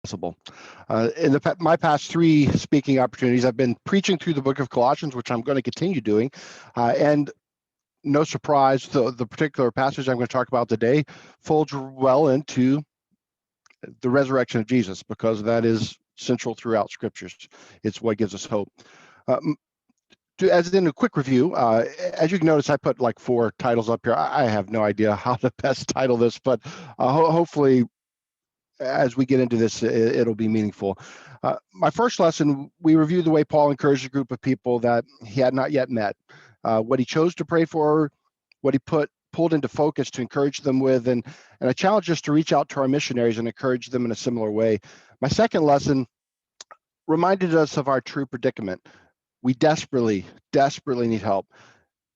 possible. In my past 3 speaking opportunities, I've been preaching through the book of Colossians, which I'm going to continue doing. And no surprise, the particular passage I'm going to talk about today folds well into the resurrection of Jesus, because that is central throughout scriptures. It's what gives us hope. As in a quick review, as you can notice, I put like 4 titles up here. I have no idea how to best title this, but hopefully as we get into this, it'll be meaningful. My first lesson, we reviewed the way Paul encouraged a group of people that he had not yet met, what he chose to pray for, what he pulled into focus to encourage them with, and I challenge us to reach out to our missionaries and encourage them in a similar way. My second lesson reminded us of our true predicament. We desperately need help.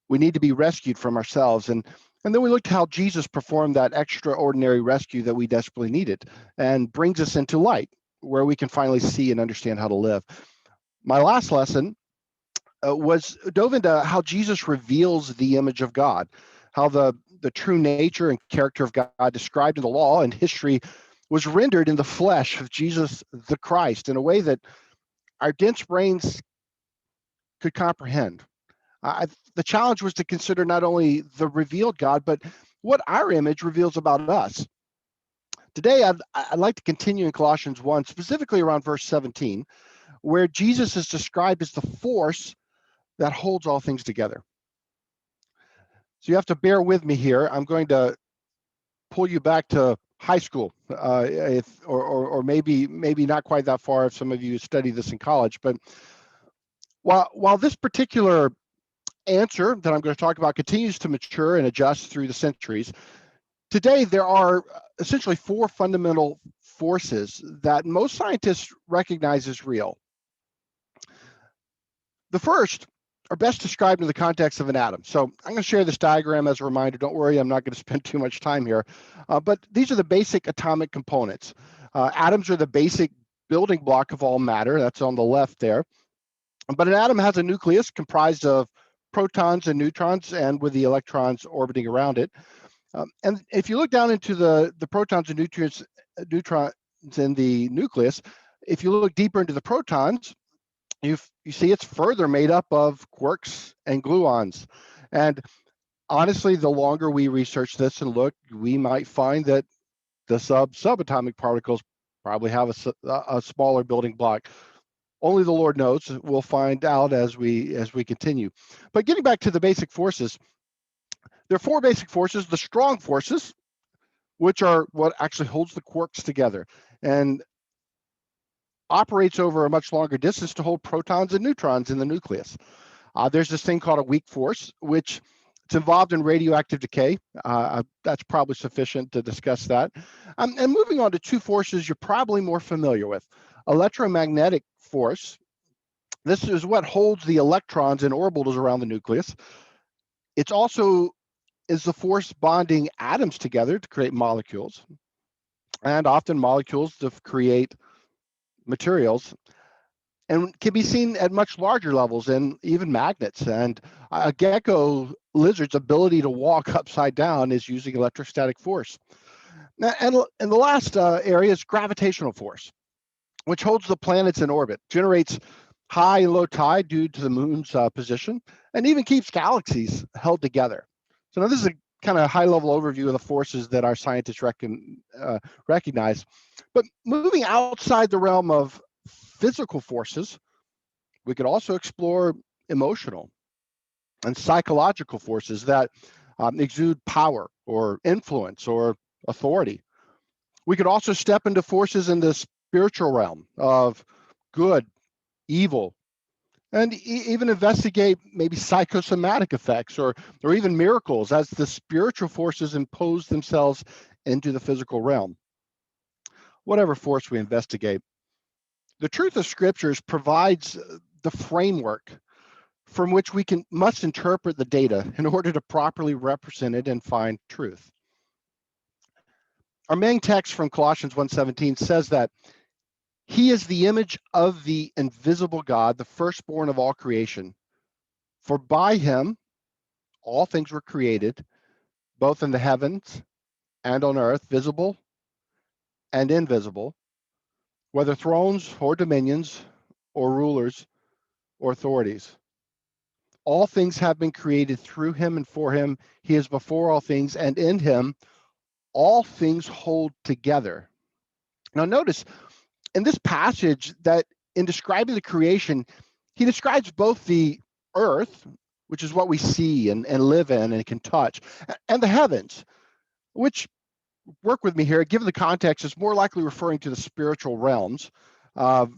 We need to be rescued from ourselves. And then we looked at how Jesus performed that extraordinary rescue that we desperately needed and brings us into light, where we can finally see and understand how to live. My last lesson dove into how Jesus reveals the image of God, how the true nature and character of God described in the law and history was rendered in the flesh of Jesus the Christ in a way that our dense brains could comprehend. The challenge was to consider not only the revealed God, but what our image reveals about us. Today, I'd like to continue in Colossians 1, specifically around verse 17, where Jesus is described as the force that holds all things together. So you have to bear with me here. I'm going to pull you back to high school, or maybe not quite that far if some of you studied this in college. But while this particular answer that I'm going to talk about continues to mature and adjust through the centuries, today there are essentially 4 fundamental forces that most scientists recognize as real. The first are best described in the context of an atom. So I'm going to share this diagram as a reminder. Don't worry, I'm not going to spend too much time here. But these are the basic atomic components. Atoms are the basic building block of all matter. That's on the left there. But an atom has a nucleus comprised of protons and neutrons, and with the electrons orbiting around it. And if you look down into the protons and neutrons in the nucleus, if you look deeper into the protons, you see it's further made up of quarks and gluons. And honestly, the longer we research this and look, we might find that the subatomic particles probably have a smaller building block. Only the Lord knows. We'll find out as we continue. But getting back to the basic forces, there are 4 basic forces: the strong forces, which are what actually holds the quarks together and operates over a much longer distance to hold protons and neutrons in the nucleus. There's this thing called a weak force, which it's involved in radioactive decay. That's probably sufficient to discuss that. And moving on to 2 forces you're probably more familiar with. Electromagnetic force. This is what holds the electrons in orbitals around the nucleus. It's also is the force bonding atoms together to create molecules, and often molecules to create materials, and can be seen at much larger levels in even magnets. And a gecko lizard's ability to walk upside down is using electrostatic force. And the last area is gravitational force, which holds the planets in orbit, generates high and low tide due to the moon's position, and even keeps galaxies held together. So now this is a kind of high-level overview of the forces that our scientists recognize. But moving outside the realm of physical forces, we could also explore emotional and psychological forces that exude power or influence or authority. We could also step into forces in the spiritual realm of good, evil, and even investigate maybe psychosomatic effects or even miracles as the spiritual forces impose themselves into the physical realm. Whatever force we investigate, the truth of scriptures provides the framework from which we must interpret the data in order to properly represent it and find truth. Our main text from Colossians 1:17 says that he is the image of the invisible God, the firstborn of all creation. For by him, all things were created, both in the heavens and on earth, visible and invisible, whether thrones or dominions or rulers or authorities. All things have been created through him and for him. He is before all things, and in him all things hold together. Now, notice in this passage that in describing the creation, he describes both the earth, which is what we see and live in and can touch, and the heavens, which, work with me here, given the context, is more likely referring to the spiritual realms of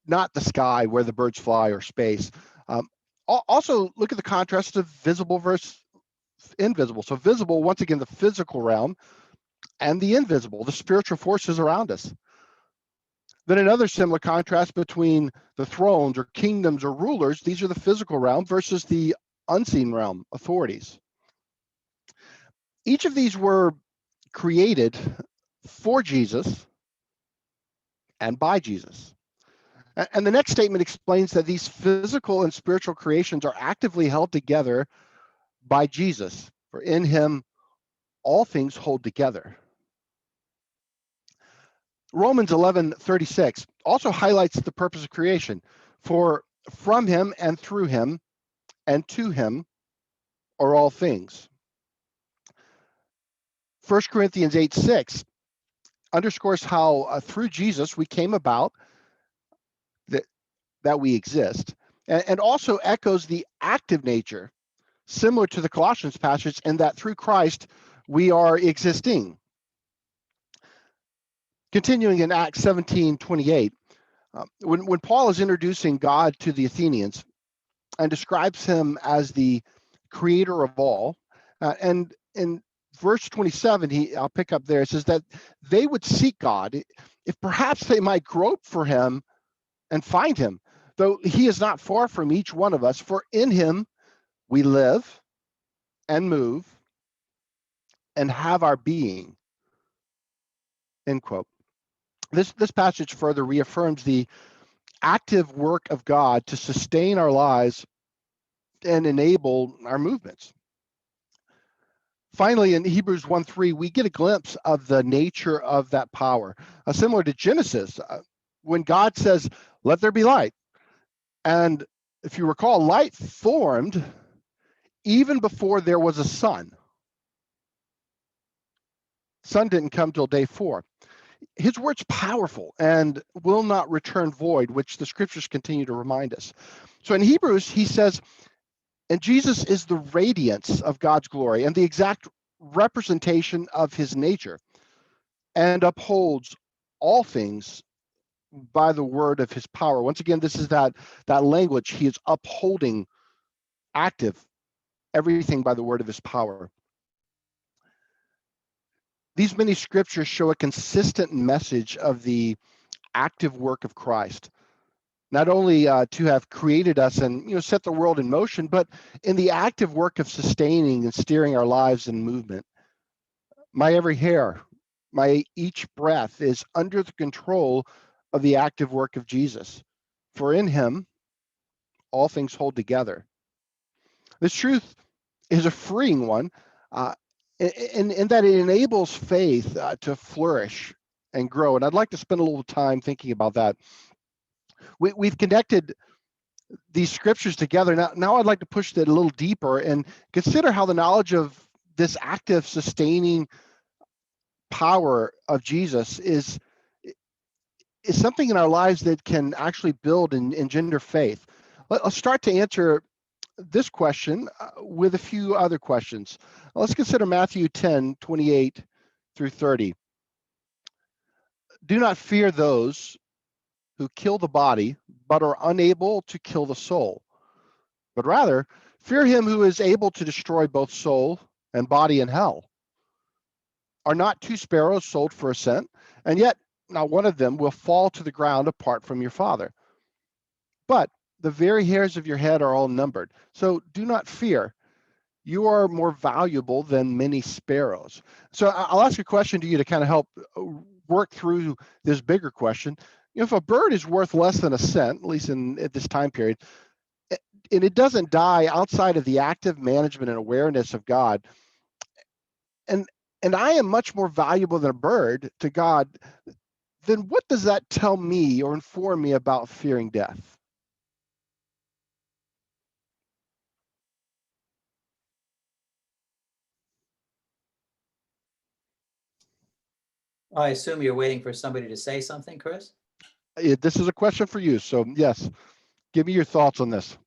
not the sky where the birds fly or space. Also, look at the contrast of visible versus invisible. So visible, once again, the physical realm, and the invisible, the spiritual forces around us. Then another similar contrast between the thrones or kingdoms or rulers, these are the physical realm, versus the unseen realm, authorities. Each of these were created for Jesus and by Jesus. And the next statement explains that these physical and spiritual creations are actively held together by Jesus, for in him all things hold together. Romans 11:36 also highlights the purpose of creation. For from him and through him and to him are all things. 1 Corinthians 8:6 underscores how through Jesus we came about, that we exist, and also echoes the active nature, similar to the Colossians passage, in that through Christ we are existing. Continuing in Acts 17:28, when Paul is introducing God to the Athenians and describes him as the creator of all, and in verse 27, I'll pick up there, it says that they would seek God, if perhaps they might grope for him and find him, though he is not far from each one of us, for in him we live and move and have our being, end quote. This passage further reaffirms the active work of God to sustain our lives and enable our movements. Finally, in Hebrews 1:3, we get a glimpse of the nature of that power, similar to Genesis, when God says, "Let there be light." And if you recall, light formed even before there was a sun. Sun didn't come till day 4. His word's powerful and will not return void, which the scriptures continue to remind us. So in Hebrews, he says, and Jesus is the radiance of God's glory and the exact representation of his nature, and upholds all things by the word of his power. Once again, this is that language. He is upholding, active, everything by the word of his power. These many scriptures show a consistent message of the active work of Christ, not only to have created us and set the world in motion, but in the active work of sustaining and steering our lives in movement. My every hair, my each breath is under the control of the active work of Jesus. For in him, all things hold together. This truth is a freeing one, in that it enables faith to flourish and grow. And I'd like to spend a little time thinking about that. We've connected these scriptures together. Now I'd like to push that a little deeper and consider how the knowledge of this active, sustaining power of Jesus is something in our lives that can actually build and engender faith. Let's start to answer this question with a few other questions. Let's consider Matthew 10:28 through 30. Do not fear those who kill the body, but are unable to kill the soul, but rather fear him who is able to destroy both soul and body in hell. Are not 2 sparrows sold for a cent? And yet not one of them will fall to the ground apart from your Father. But the very hairs of your head are all numbered. So do not fear. You are more valuable than many sparrows. So I'll ask a question to you to kind of help work through this bigger question. If a bird is worth less than a cent, at least at this time period, and it doesn't die outside of the active management and awareness of God, and I am much more valuable than a bird to God, then what does that tell me or inform me about fearing death? I assume you're waiting for somebody to say something, Chris? This is a question for you. So yes, give me your thoughts on this.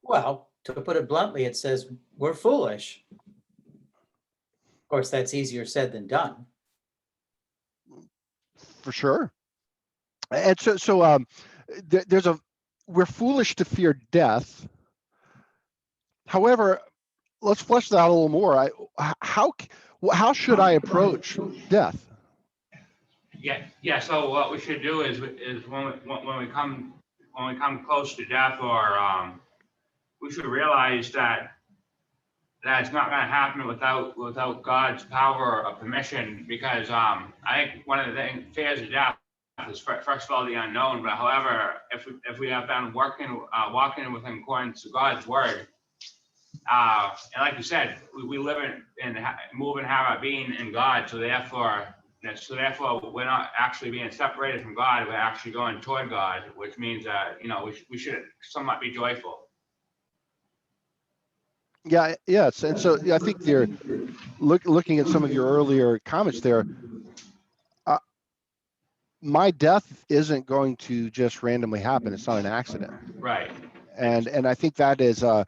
Well, to put it bluntly, it says we're foolish. Of course, that's easier said than done. For sure. And we're foolish to fear death. However, let's flesh that out a little more. How should I approach death? Yeah. So what we should do is when we come close to death, or we should realize that it's not going to happen without God's power or permission. Because I think one of the fears of death is first of all the unknown. But however, if we have been walking within accordance to God's word, and like you said, we live and move and have our being in God. So therefore, we're not actually being separated from God. We're actually going toward God, which means that we should somewhat be joyful. Yeah, yes. And so I think they're looking at some of your earlier comments there. My death isn't going to just randomly happen. It's not an accident. Right. And I think that is a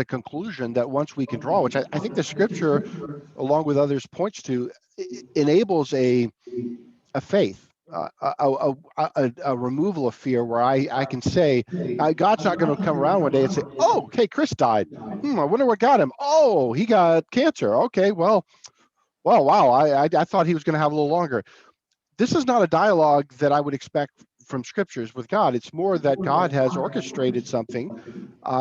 conclusion that once we can draw, which I think the scripture, along with others, points to, enables a faith, a removal of fear, where I can say, God's not going to come around one day and say, oh, okay, Chris died. I wonder what got him. Oh, he got cancer. Okay, well, wow, I thought he was going to have a little longer. This is not a dialogue that I would expect from scriptures with God. It's more that God has orchestrated something.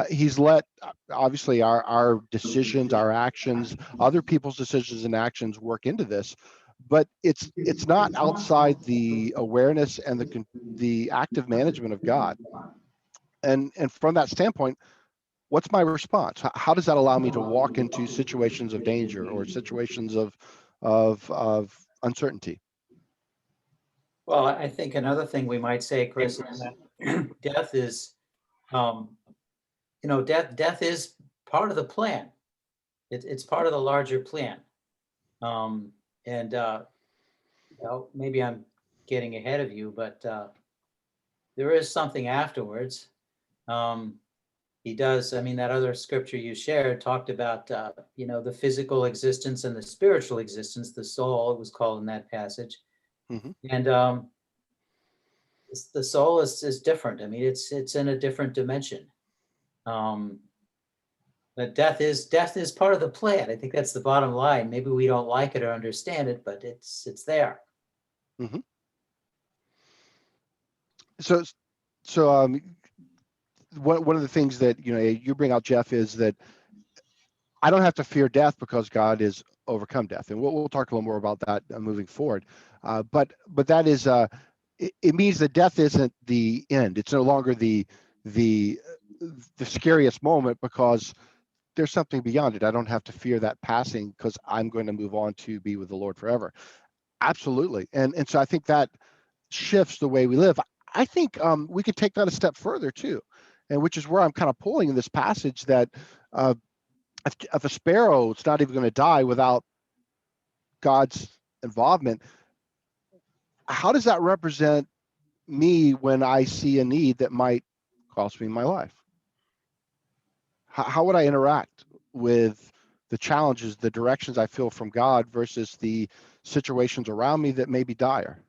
He's let, obviously, our decisions, our actions, other people's decisions and actions work into this, but it's not outside the awareness and the active management of God. And from that standpoint, what's my response? How does that allow me to walk into situations of danger or situations of uncertainty? Well, I think another thing we might say, Chris, is that death is, death is part of the plan. It's part of the larger plan. And maybe I'm getting ahead of you, but there is something afterwards. He does. I mean, that other scripture you shared talked about, the physical existence and the spiritual existence, the soul, it was called in that passage. Mm-hmm. And the soul is different. I mean, it's in a different dimension. But death is part of the plan. I think that's the bottom line. Maybe we don't like it or understand it, but it's there. Mm-hmm. So one of the things that you bring out, Jeff, is that I don't have to fear death because God has overcome death, and we'll talk a little more about that moving forward. But that is it means that death isn't the end. It's no longer the scariest moment, because there's something beyond it. I don't have to fear that passing, because I'm going to move on to be with the Lord forever. Absolutely. And so I think that shifts the way we live. I think we could take that a step further too, and which is where I'm kind of pulling in this passage, that if a sparrow is not even going to die without God's involvement, how does that represent me when I see a need that might cost me my life? How would I interact with the challenges, the directions I feel from God versus the situations around me that may be dire?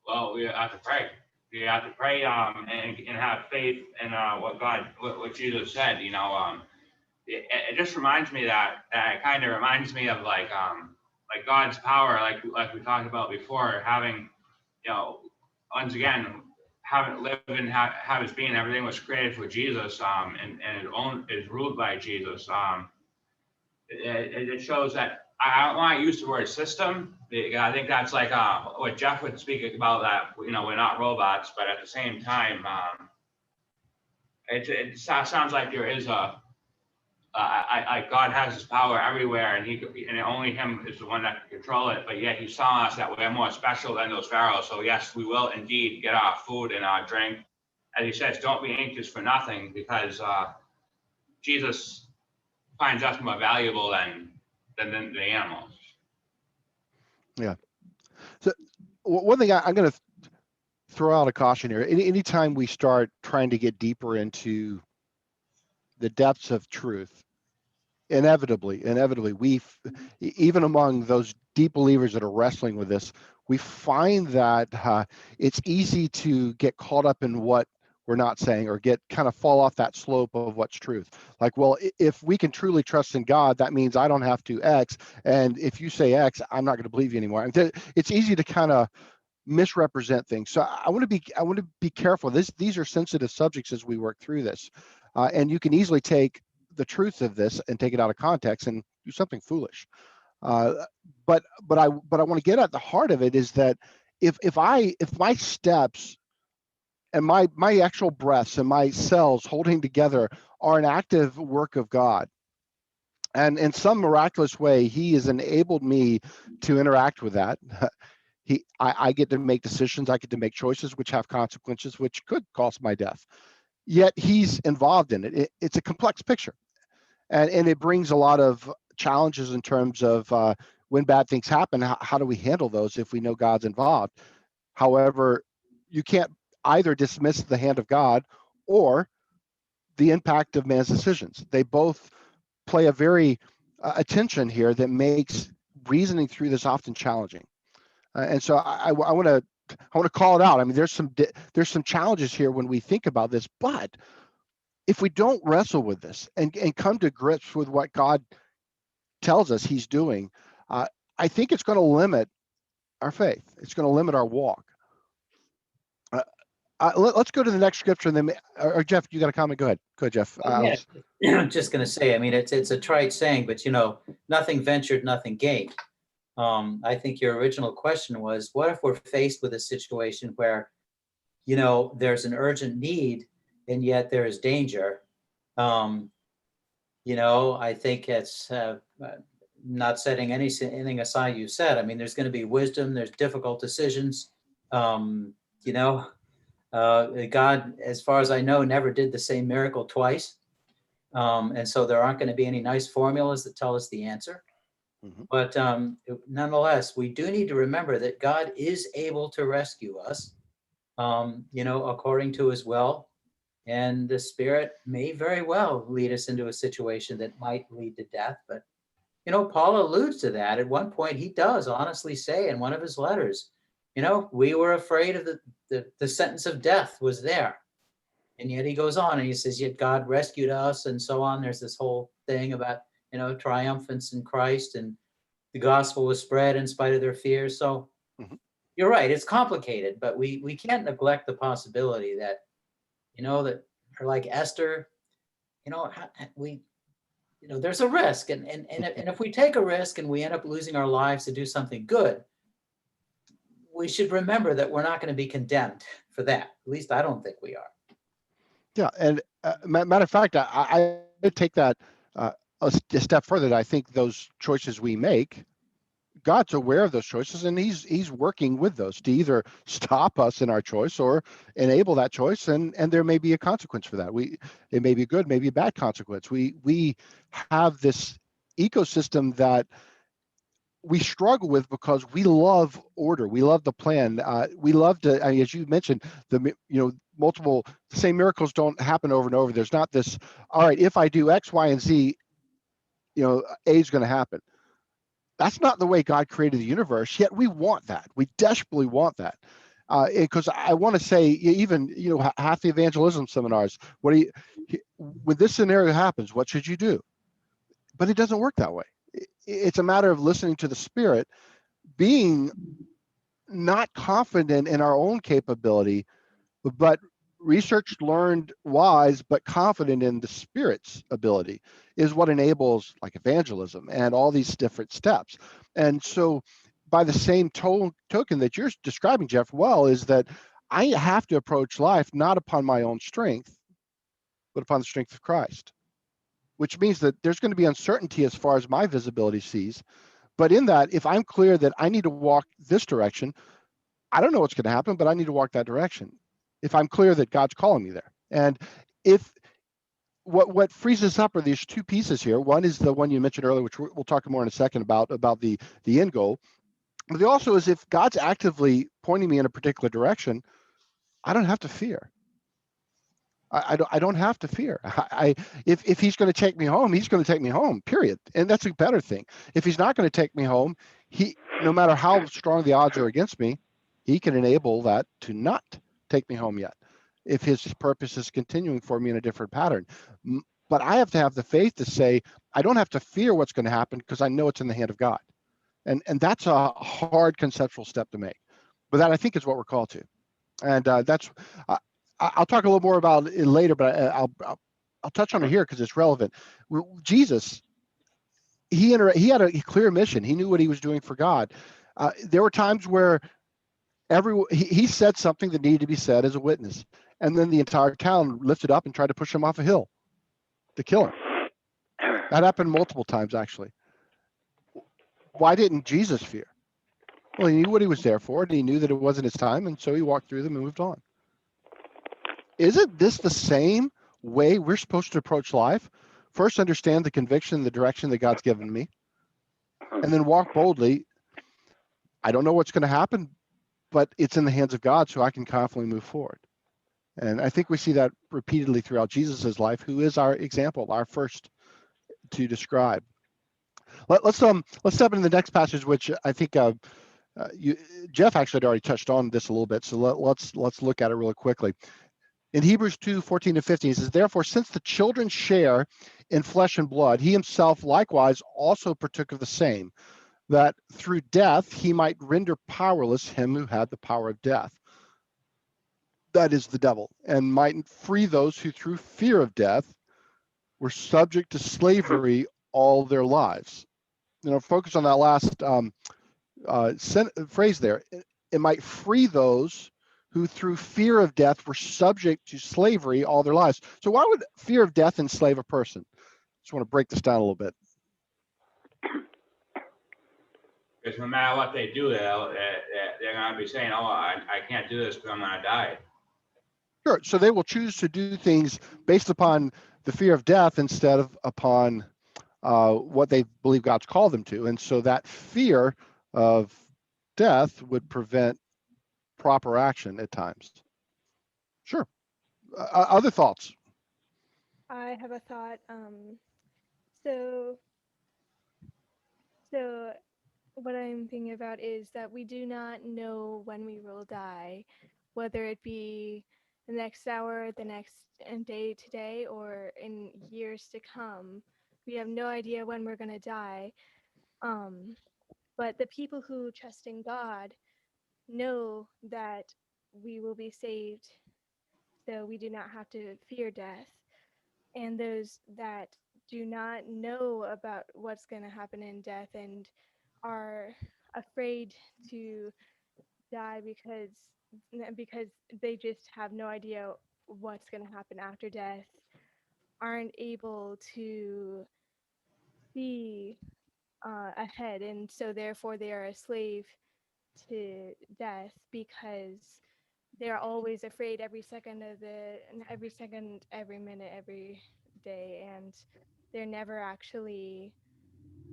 Well, we have to pray. We have to pray and have faith in what Jesus said. It just reminds me that it kind of reminds me of like God's power, like we talked about before, having, once again, having lived and have his being, everything was created for Jesus, and it is ruled by Jesus. It shows that I don't want to use the word system. I think that's like what Jeff would speak about, that we're not robots, but at the same time, it sounds like there is God has his power everywhere, and only him is the one that can control it. But yet he's telling us that we're more special than those pharaohs. So yes, we will indeed get our food and our drink. As he says, don't be anxious for nothing, because Jesus finds us more valuable than the animals. Yeah. So one thing I'm going to throw out a caution here. Anytime we start trying to get deeper into the depths of truth, inevitably, we, even among those deep believers that are wrestling with this, we find that it's easy to get caught up in what we're not saying, or get kind of fall off that slope of what's truth. Like, well, if we can truly trust in God, that means I don't have to X. And if you say X, I'm not going to believe you anymore. It's easy to kind of misrepresent things. So I want to be careful. These are sensitive subjects as we work through this, and you can easily take the truth of this and take it out of context and do something foolish. But I want to get at the heart of it, is that if my steps and my actual breaths and my cells holding together are an active work of God, and in some miraculous way he has enabled me to interact with that. I get to make decisions, I get to make choices which have consequences, which could cost my death. Yet he's involved in it. It's a complex picture, and it brings a lot of challenges in terms of when bad things happen, how do we handle those if we know God's involved? However, you can't either dismiss the hand of God or the impact of man's decisions. They both play a very attention here that makes reasoning through this often challenging. And so I want to call it out. I mean, there's some challenges here when we think about this, but if we don't wrestle with this and come to grips with what God tells us he's doing, I think it's going to limit our faith. It's going to limit our walk. Let's go to the next scripture, and then, or Jeff, you got a comment? Go ahead, Jeff. Yeah, just going to say, I mean, it's a trite saying, but nothing ventured, nothing gained. I think your original question was, what if we're faced with a situation where, there's an urgent need and yet there is danger? I think it's not setting anything aside you said. I mean, there's going to be wisdom, there's difficult decisions. God, as far as I know, never did the same miracle twice. And so there aren't going to be any nice formulas that tell us the answer. Mm-hmm. But nonetheless, we do need to remember that God is able to rescue us, according to his will. And the Spirit may very well lead us into a situation that might lead to death. But, Paul alludes to that. At one point, he does honestly say in one of his letters, we were afraid of the sentence of death was there. And yet he goes on and he says, yet God rescued us, and so on. There's this whole thing about, triumphance in Christ, and the gospel was spread in spite of their fears. So mm-hmm. You're right, it's complicated, but we can't neglect the possibility that, that are like Esther, there's a risk. And if we take a risk and we end up losing our lives to do something good, we should remember that we're not going to be condemned for that. At least I don't think we are. Yeah, and matter of fact, I take that a step further. That I think those choices we make, God's aware of those choices, and he's working with those to either stop us in our choice or enable that choice, and there may be a consequence for that. It may be good, maybe a bad consequence. We have this ecosystem that we struggle with because we love order. We love the plan. We love to, as you mentioned, the same miracles don't happen over and over. There's not this, all right, if I do X, Y, and Z, A is going to happen. That's not the way God created the universe, yet we want that. We desperately want that. Because I want to say, even, half the evangelism seminars, when this scenario happens, what should you do? But it doesn't work that way. It's a matter of listening to the Spirit, being not confident in our own capability, but research learned wise, but confident in the Spirit's ability is what enables like evangelism and all these different steps. And so by the same token that you're describing, Jeff, well, is that I have to approach life not upon my own strength, but upon the strength of Christ. which means that there's going to be uncertainty as far as my visibility sees. But in that, if I'm clear that I need to walk this direction, I don't know what's going to happen, but I need to walk that direction. If I'm clear that God's calling me there. And if what frees us up are these two pieces here. One is the one you mentioned earlier, which we'll talk more in a second about the end goal. But the also is if God's actively pointing me in a particular direction, I don't have to fear. I don't have to fear. If he's going to take me home, he's going to take me home, period. And that's a better thing. If he's not going to take me home, no matter how strong the odds are against me, he can enable that to not take me home yet, if his purpose is continuing for me in a different pattern. But I have to have the faith to say, I don't have to fear what's going to happen because I know it's in the hand of God. And that's a hard conceptual step to make. But that, I think, is what we're called to. And that's, I'll talk a little more about it later, but I'll touch on it here because it's relevant. Jesus, he had a clear mission. He knew what he was doing for God. There were times where he said something that needed to be said as a witness, and then the entire town lifted up and tried to push him off a hill to kill him. That happened multiple times, actually. Why didn't Jesus fear? Well, he knew what he was there for, and he knew that it wasn't his time, and so he walked through them and moved on. Isn't this the same way we're supposed to approach life? First, understand the conviction, the direction that God's given me, and then walk boldly. I don't know what's going to happen, but it's in the hands of God, so I can confidently move forward. And I think we see that repeatedly throughout Jesus's life, who is our example, our first to describe. Let's step into the next passage, which I think Jeff actually had already touched on this a little bit. So let's look at it really quickly. In Hebrews 2:14-15, it says, "Therefore, since the children share in flesh and blood, he himself likewise also partook of the same, that through death he might render powerless him who had the power of death, that is the devil, and might free those who through fear of death were subject to slavery all their lives." Focus on that last phrase there. It might free those who through fear of death were subject to slavery all their lives. So why would fear of death enslave a person? Just want to break this down a little bit. Because no matter what they do, they're going to be saying, "Oh, I can't do this because I'm going to die." Sure. So they will choose to do things based upon the fear of death instead of upon what they believe God's called them to. And so that fear of death would prevent proper action at times. Sure. Other thoughts? I have a thought. So what I'm thinking about is that we do not know when we will die, whether it be the next hour, the next day today, or in years to come. We have no idea when we're going to die. But the people who trust in God know that we will be saved, so we do not have to fear death. And those that do not know about what's going to happen in death and are afraid to die because they just have no idea what's going to happen after death, aren't able to see ahead, and so therefore they are a slave to death because they're always afraid every second, every minute, every day, and they're never actually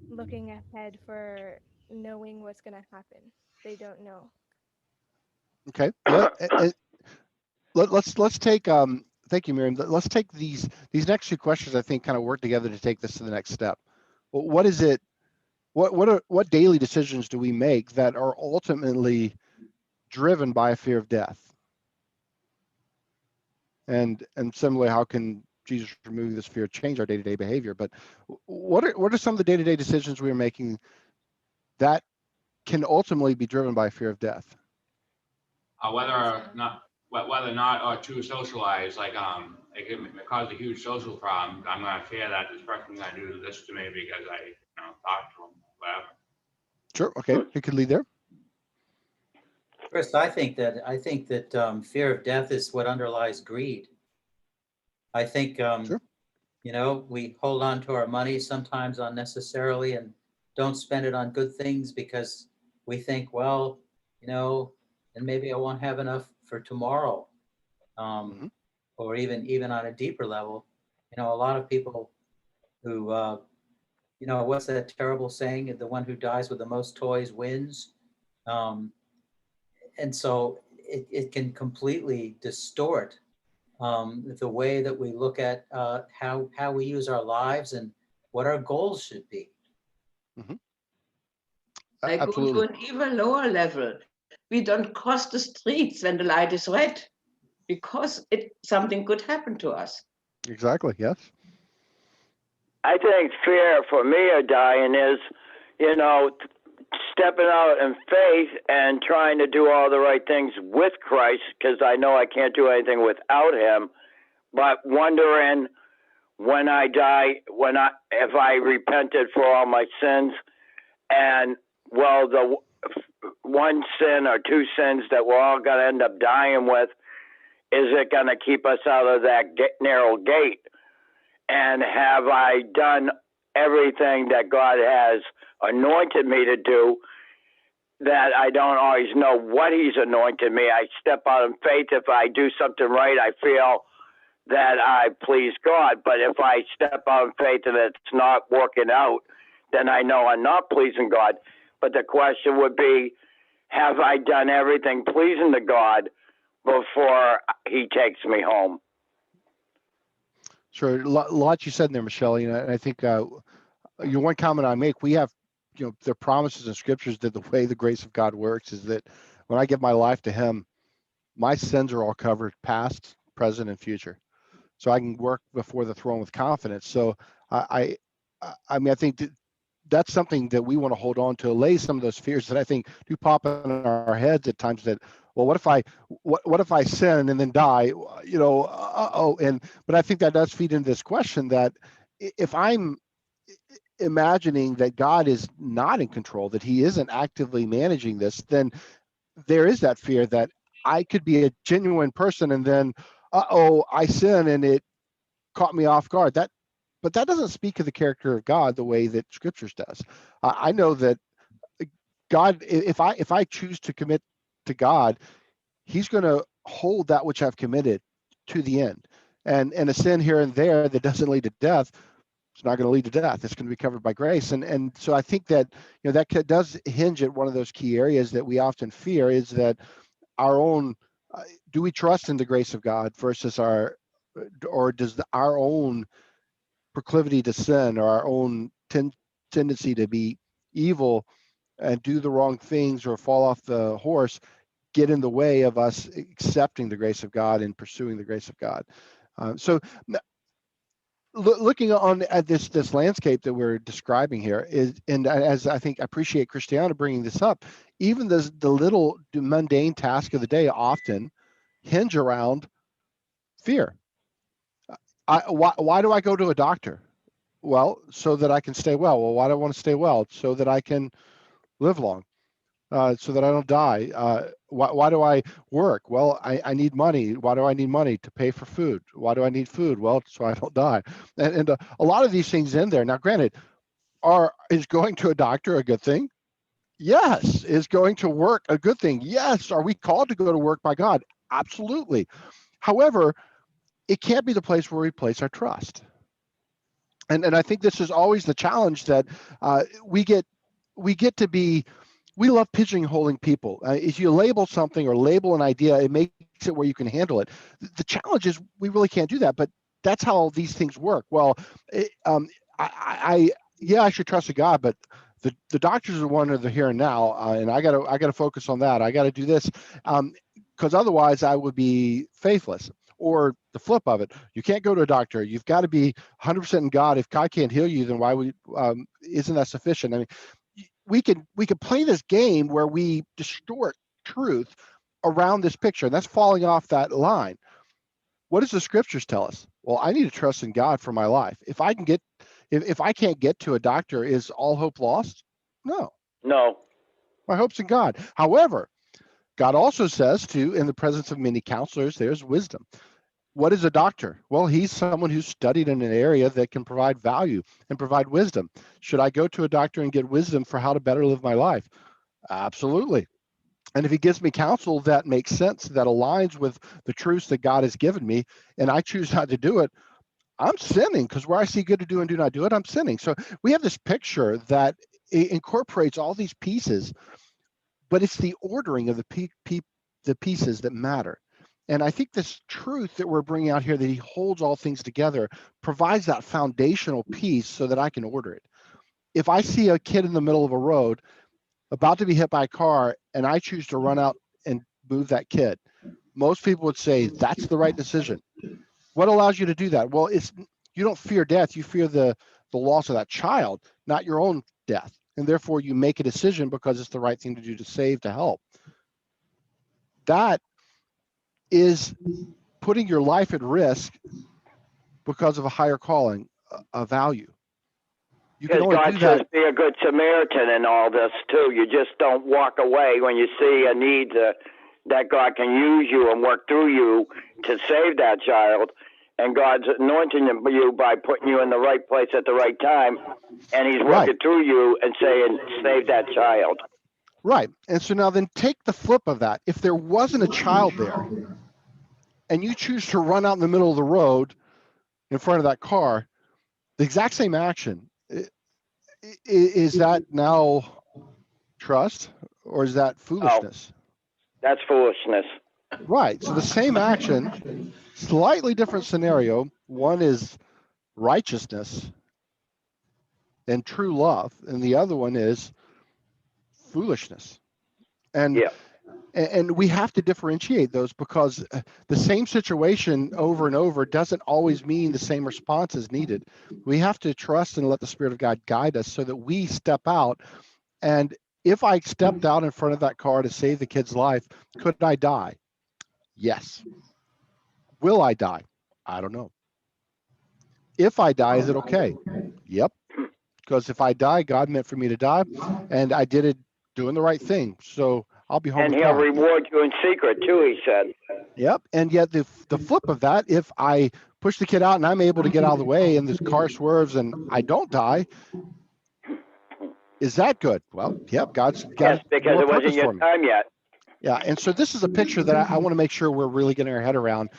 looking ahead for knowing what's going to happen. They don't know. Okay. Let's take thank you, Miriam. Let's take these next two questions. I think kind of work together to take this to the next step. What is it? What daily decisions do we make that are ultimately driven by a fear of death? And similarly, how can Jesus remove this fear change our day-to-day behavior? But what are some of the day-to-day decisions we are making that can ultimately be driven by fear of death? Whether or not or to socialize, like it can cause a huge social problem. I'm going to fear that this person's going to do this to me because I talked to him, whatever. Sure. Okay. You could lead there. Chris, I think that fear of death is what underlies greed. I think Sure. You know, we hold on to our money sometimes unnecessarily and don't spend it on good things because we think, well, you know, and maybe I won't have enough for tomorrow. Mhm. Or even on a deeper level, you know, a lot of people who, you know, what's that terrible saying? The one who dies with the most toys wins. Um, and so it can completely distort the way that we look at how we use our lives and what our goals should be. Mhm. I go to Absolutely. an even lower level. We don't cross the streets when the light is red because something could happen to us. Exactly. Yes. I think fear for me of dying is, you know, stepping out in faith and trying to do all the right things with Christ, because I know I can't do anything without Him. But wondering when I die, if I repented for all my sins, and well, the one sin or two sins that we're all going to end up dying with, is it going to keep us out of that narrow gate? And have I done everything that God has anointed me to do, that I don't always know what He's anointed me? I step out in faith. If I do something right, I feel that I please God. But if I step out in faith and it's not working out, then I know I'm not pleasing God. But the question would be, have I done everything pleasing to God before He takes me home? Sure. A lot you said in there, Michelle. You know, and I think one comment I make, we have, you know, the promises in scriptures that the way the grace of God works is that when I give my life to Him, my sins are all covered, past, present, and future. So I can work before the throne with confidence. So I mean, I think that's something that we want to hold on to, allay some of those fears that I think do pop in our heads at times. That, well, what if I sin and then die? You know, but I think that does feed into this question that if I'm imagining that God is not in control, that He isn't actively managing this, then there is that fear that I could be a genuine person and then, I sin and it caught me off guard. But that doesn't speak of the character of God the way that Scriptures does. I know that God, if I choose to commit to God, He's going to hold that which I've committed to the end. And a sin here and there that doesn't lead to death, it's not going to lead to death. It's going to be covered by grace. And so I think that, you know, that does hinge at one of those key areas that we often fear, is that our own, do we trust in the grace of God versus or does our own proclivity to sin, or our own tendency to be evil and do the wrong things or fall off the horse get in the way of us accepting the grace of God and pursuing the grace of God? So looking on at this landscape that we're describing here is, and as I think I appreciate Christiana bringing this up, even the little mundane task of the day often hinge around fear. Why do I go to a doctor? Well, so that I can stay well. Well, why do I want to stay well? So that I can live long, so that I don't die. Why do I work? Well, I need money. Why do I need money? To pay for food. Why do I need food? Well, so I don't die. And a lot of these things in there. Now, granted, is going to a doctor a good thing? Yes. Is going to work a good thing? Yes. Are we called to go to work by God? Absolutely. However, it can't be the place where we place our trust. And I think this is always the challenge that we get to be. We love pigeonholing people. If you label something or label an idea, it makes it where you can handle it. The challenge is we really can't do that, but that's how these things work. Well, yeah, I should trust a God, but the doctors are the one of the here and now, and I gotta focus on that. I gotta do this, because otherwise I would be faithless. Or the flip of it, you can't go to a doctor. You've got to be 100% in God. If God can't heal you, then why isn't that sufficient? I mean, we can play this game where we distort truth around this picture, and that's falling off that line. What does the scriptures tell us? Well, I need to trust in God for my life. If I can't get to a doctor, is all hope lost? No. No. My hope's in God. However, God also says in the presence of many counselors, there's wisdom. What is a doctor? Well, he's someone who's studied in an area that can provide value and provide wisdom. Should I go to a doctor and get wisdom for how to better live my life? Absolutely. And if he gives me counsel that makes sense, that aligns with the truths that God has given me, and I choose not to do it, I'm sinning, because where I see good to do and do not do it, I'm sinning. So we have this picture that incorporates all these pieces, but it's the ordering of the pieces that matter. And I think this truth that we're bringing out here, that he holds all things together, provides that foundational piece so that I can order it. If I see a kid in the middle of a road about to be hit by a car and I choose to run out and move that kid, most people would say that's the right decision. What allows you to do that? Well, you don't fear death, you fear the loss of that child, not your own death. And therefore you make a decision because it's the right thing to do, to save, to help. That is putting your life at risk because of a higher calling, a value. You can Because only God do says that. be a good Samaritan in all this too. You just don't walk away when you see a need that God can use you and work through you to save that child. And God's anointing you by putting you in the right place at the right time. And he's working through you and saying, save that child. Right. And so now then take the flip of that. If there wasn't a child there and you choose to run out in the middle of the road in front of that car, the exact same action, is that now trust, or is that foolishness? Oh, that's foolishness. Right. So the same action, slightly different scenario. One is righteousness and true love, and the other one is foolishness. And Yeah. And we have to differentiate those, because the same situation over and over doesn't always mean the same response is needed. We have to trust and let the Spirit of God guide us so that we step out. And if I stepped out in front of that car to save the kid's life, could I die? Yes. Will I die? I don't know. If I die, is it okay? Yep. Because if I die, God meant for me to die, and I did it doing the right thing. So I'll be home And with he'll God. reward you in secret too, he said. Yep. And yet the flip of that, if I push the kid out and I'm able to get out of the way and this car swerves and I don't die, is that good? Well, yep, God's got Yes, because more it wasn't purpose your for me. time yet. Yeah. And so this is a picture that I want to make sure we're really getting our head around,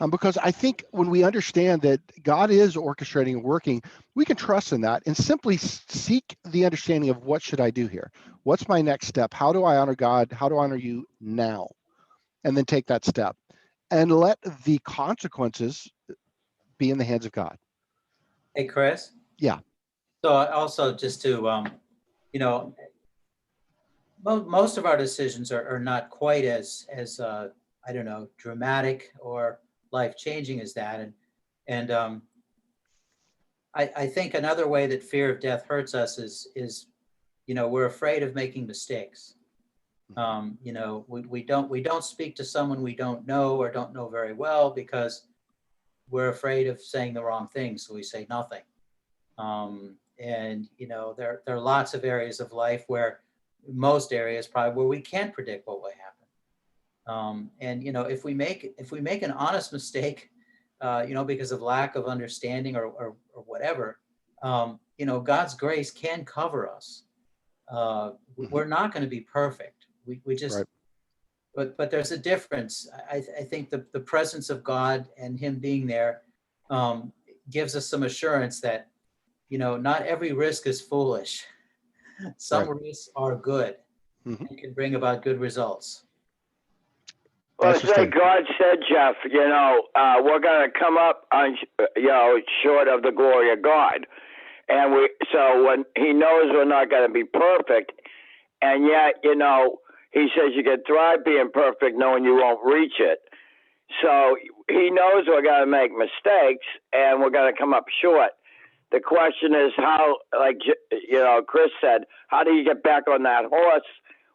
because I think when we understand that God is orchestrating and working, we can trust in that and simply seek the understanding of, what should I do here? What's my next step? How do I honor God? How do I honor you now? And then take that step and let the consequences be in the hands of God. Hey, Chris? Yeah. So also just to, most of our decisions are not quite as I don't know, dramatic or life-changing as that. And I think another way that fear of death hurts us is we're afraid of making mistakes. We don't speak to someone we don't know or don't know very well because we're afraid of saying the wrong thing, so we say nothing. And there are lots of areas of life most areas probably where we can't predict what will happen. And if we make an honest mistake, because of lack of understanding or whatever, God's grace can cover us. We're not going to be perfect. We just, right. But there's a difference. I think the presence of God and Him being there gives us some assurance that not every risk is foolish. Some risks are good and can bring about good results. Well, it's like God said, Jeff, we're going to come up on, short of the glory of God. And so when he knows we're not going to be perfect, and yet, he says you can thrive being perfect knowing you won't reach it. So he knows we're going to make mistakes and we're going to come up short. The question is how, like, Chris said, how do you get back on that horse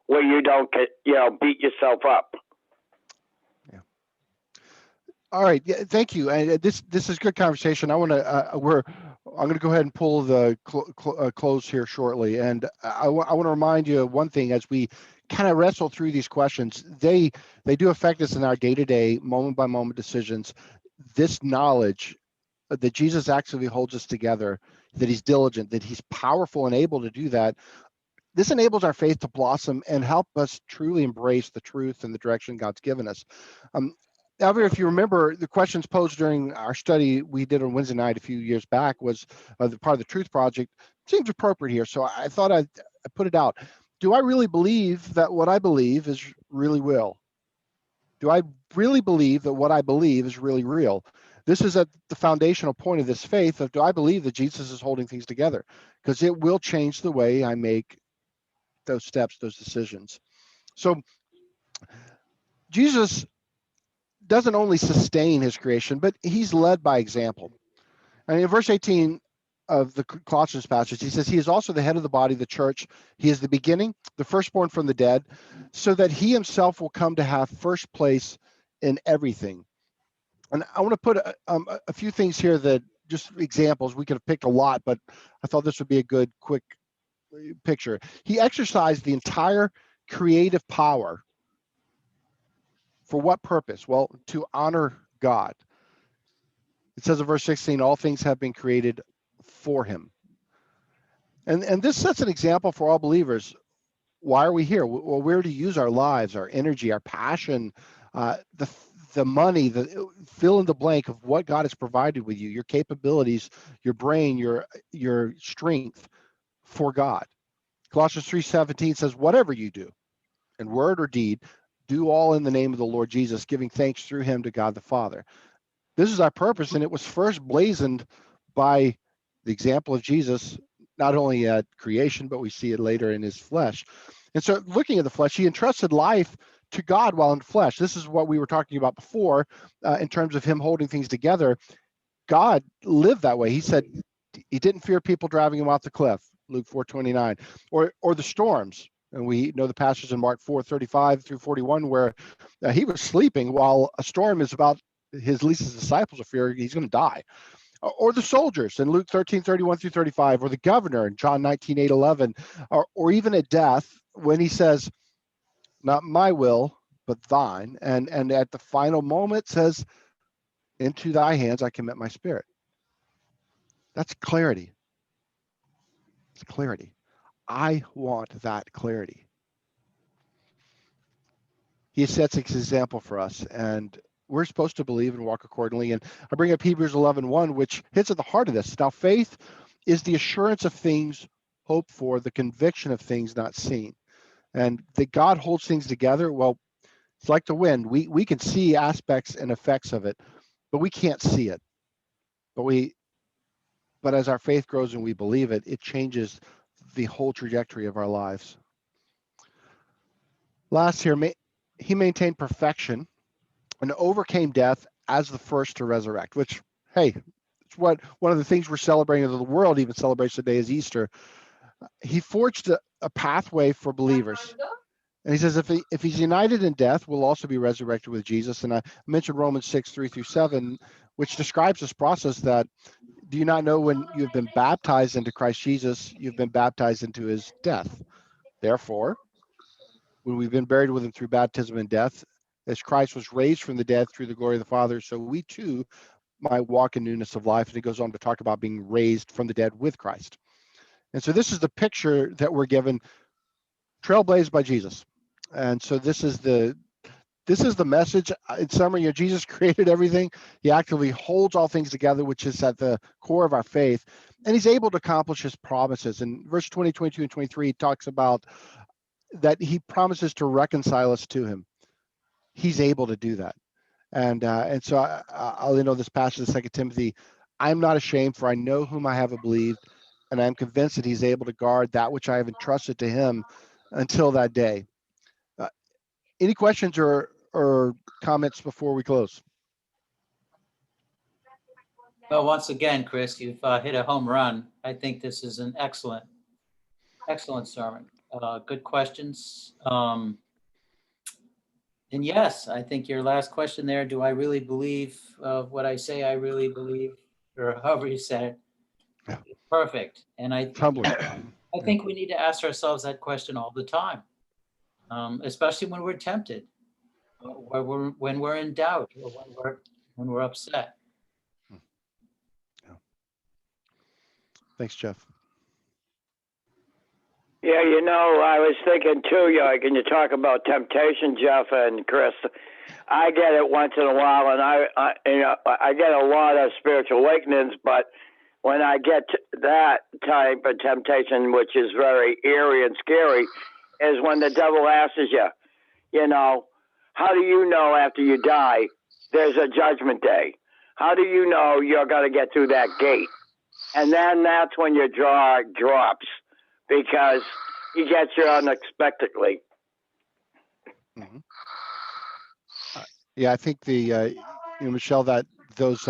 where you don't get, beat yourself up? Yeah. All right. Yeah, thank you. And this is good conversation. I want to, I'm going to go ahead and pull the close here shortly. And I want to remind you of one thing as we kind of wrestle through these questions. They do affect us in our day-to-day, moment-by-moment decisions. this knowledge that Jesus actually holds us together, that he's diligent, that he's powerful and able to do that, this enables our faith to blossom and help us truly embrace the truth and the direction God's given us. However, if you remember, the questions posed during our study we did on Wednesday night a few years back was the part of the Truth Project. Seems appropriate here, so I thought I'd put it out. Do I really believe that what I believe is really real? Do I really believe that what I believe is really real? This is at the foundational point of this faith of, do I believe that Jesus is holding things together? Because it will change the way I make those steps, those decisions. So Jesus doesn't only sustain his creation, but he's led by example. And in verse 18 of the Colossians passage, he says, he is also the head of the body, the church. He is the beginning, the firstborn from the dead, so that he himself will come to have first place in everything. And I want to put a few things here that just examples. We could have picked a lot, but I thought this would be a good, quick picture. He exercised the entire creative power. For what purpose? Well, to honor God. It says in verse 16, all things have been created for him. And this sets an example for all believers. Why are we here? Well, where to use our lives, our energy, our passion, the money, the fill in the blank of what God has provided with you, your capabilities, your brain, your strength for God. Colossians 3:17 says, whatever you do, in word or deed, do all in the name of the Lord Jesus, giving thanks through him to God the Father. This is our purpose, and it was first blazoned by the example of Jesus, not only at creation, but we see it later in his flesh. And so looking at the flesh, he entrusted life to God while in flesh. This is what we were talking about before in terms of him holding things together. God lived that way. He said he didn't fear people driving him off the cliff, Luke 4:29, or the storms. And we know the passage in Mark 4:35 through 41 where he was sleeping while a storm is about his disciples are fearing he's going to die. Or the soldiers in Luke 13:31 through 35, or the governor in John 19:8-11, or even at death when he says, not my will, but thine. And at the final moment says, into thy hands I commit my spirit. That's clarity. It's clarity. I want that clarity. He sets an example for us, and we're supposed to believe and walk accordingly. And I bring up Hebrews 11:1, which hits at the heart of this. Now, faith is the assurance of things hoped for, the conviction of things not seen. And that God holds things together, well, it's like the wind. We can see aspects and effects of it, but we can't see it. But as our faith grows and we believe it, it changes the whole trajectory of our lives. Last here, he maintained perfection and overcame death as the first to resurrect, which, hey, it's what one of the things we're celebrating, the world even celebrates today is Easter. He forged a pathway for believers. And he says, if he's united in death, we'll also be resurrected with Jesus. And I mentioned Romans 6:3-7, which describes this process that, do you not know when you have been baptized into Christ Jesus, you've been baptized into his death? Therefore, when we've been buried with him through baptism and death, as Christ was raised from the dead through the glory of the Father, so we too might walk in newness of life. And he goes on to talk about being raised from the dead with Christ. And so this is the picture that we're given, trailblazed by Jesus. And so this is the message. In summary, Jesus created everything. He actively holds all things together, which is at the core of our faith. And he's able to accomplish his promises. In verse 20, 22, and 23, he talks about that he promises to reconcile us to him. He's able to do that. And so I'll end on this passage of 2 Timothy. I am not ashamed, for I know whom I have believed, and I am convinced that he's able to guard that which I have entrusted to him until that day. Any questions or comments before we close? Well, once again, Chris, you've hit a home run. I think this is an excellent sermon. Good questions. And yes, I think your last question there, do I really believe what I say I really believe, or however you said it? Yeah. Perfect. And I think we need to ask ourselves that question all the time, especially when we're tempted, or when we're in doubt, or when we're upset. Thanks, Jeff. Yeah, I was thinking too, like, and you talk about temptation, Jeff and Chris. I get it once in a while, and I get a lot of spiritual awakenings, but when I get to that type of temptation, which is very eerie and scary, is when the devil asks you, how do you know after you die there's a judgment day? How do you know you're going to get through that gate? And then that's when your jaw drops, because he gets you unexpectedly. Mm-hmm. Yeah, I think Michelle, that those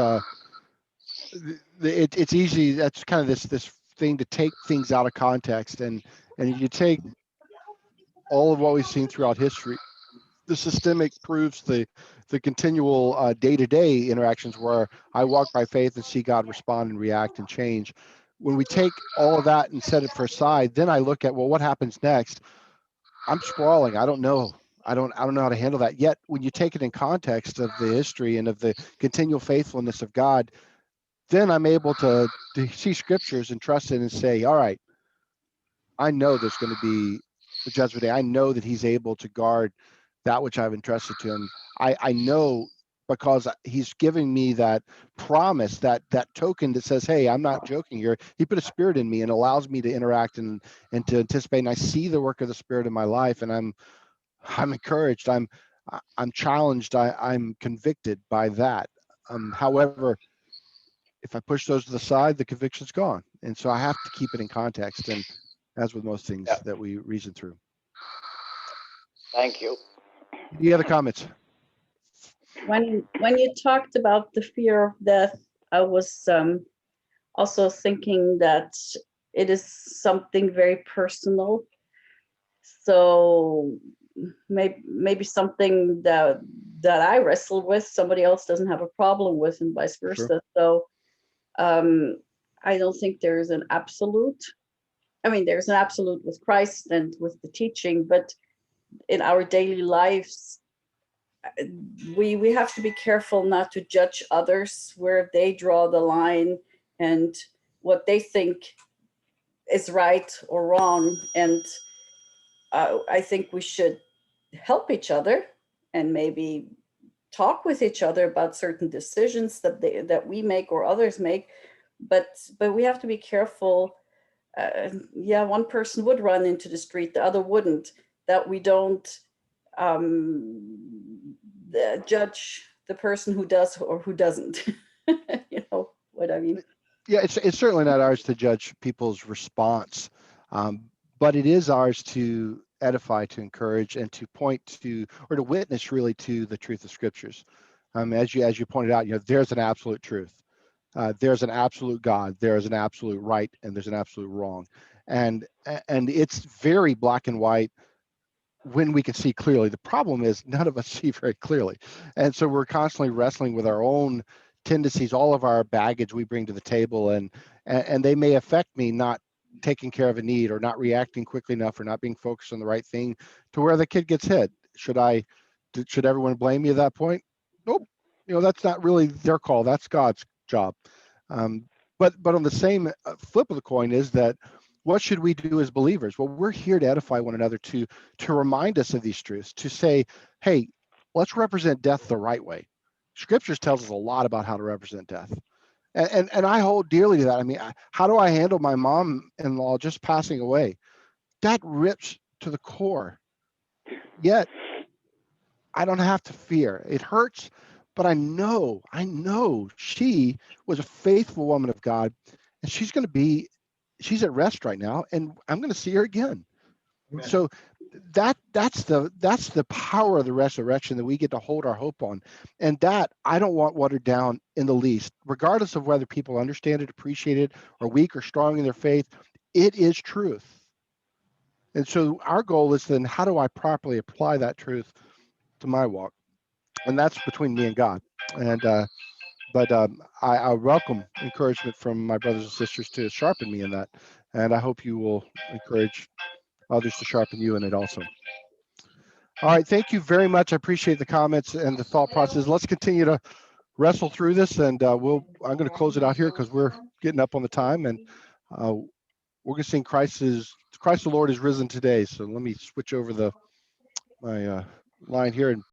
it's easy. That's kind of this thing to take things out of context, and you take all of what we've seen throughout history. The systemic proves the continual day-to-day interactions where I walk by faith and see God respond and react and change. When we take all of that and set it for aside, then I look at, well, what happens next? I'm sprawling. I don't know. I don't know how to handle that. Yet when you take it in context of the history and of the continual faithfulness of God, then I'm able to see scriptures and trust it and say, all right, I know there's going to be a judgment day. I know that he's able to guard that which I've entrusted to him. I know, because he's giving me that promise, that token that says, hey, I'm not joking here. He put a spirit in me and allows me to interact and to anticipate. And I see the work of the Spirit in my life, and I'm encouraged. I'm challenged. I'm convicted by that. However, if I push those to the side, the conviction's gone. And so I have to keep it in context. And as with most things that we reason through. Thank you. Any other comments? When you talked about the fear of death, I was also thinking that it is something very personal. So maybe something that I wrestle with, somebody else doesn't have a problem with, and vice versa. Sure. So I don't think there is an absolute. I mean, there's an absolute with Christ and with the teaching, but in our daily lives, we have to be careful not to judge others where they draw the line and what they think is right or wrong. And I think we should help each other and maybe talk with each other about certain decisions that we make or others make. But we have to be careful. One person would run into the street, the other wouldn't. That we don't judge the person who does or who doesn't. You know what I mean? Yeah, it's certainly not ours to judge people's response, but it is ours to edify, to encourage, and to point to, or to witness really to the truth of scriptures. As you pointed out, there's an absolute truth. There's an absolute God, there's an absolute right, and there's an absolute wrong. And it's very black and white when we can see clearly. The problem is none of us see very clearly. And so we're constantly wrestling with our own tendencies, all of our baggage we bring to the table, and they may affect me not taking care of a need, or not reacting quickly enough, or not being focused on the right thing to where the kid gets hit. Should everyone blame me at that point? Nope. That's not really their call. That's God's job. But on the same flip of the coin is that, what should we do as believers? Well, we're here to edify one another, to remind us of these truths, to say, hey, let's represent death the right way. Scriptures tells us a lot about how to represent death. And I hold dearly to that. I mean, how do I handle my mom-in-law just passing away? That rips to the core. Yet, I don't have to fear. It hurts, but I know she was a faithful woman of God, and she's at rest right now, and I'm going to see her again. Amen. So that's the power of the resurrection that we get to hold our hope on, and that I don't want watered down in the least, regardless of whether people understand it, appreciate it, or weak or strong in their faith. It is truth. And so our goal is then, how do I properly apply that truth to my walk? And that's between me and God. And I welcome encouragement from my brothers and sisters to sharpen me in that, and I hope you will encourage others to sharpen you in it also. All right, thank you very much. I appreciate the comments and the thought process. Let's continue to wrestle through this, and I'm going to close it out here because we're getting up on the time, and we're going to sing Christ the Lord is risen today. So let me switch over my line here and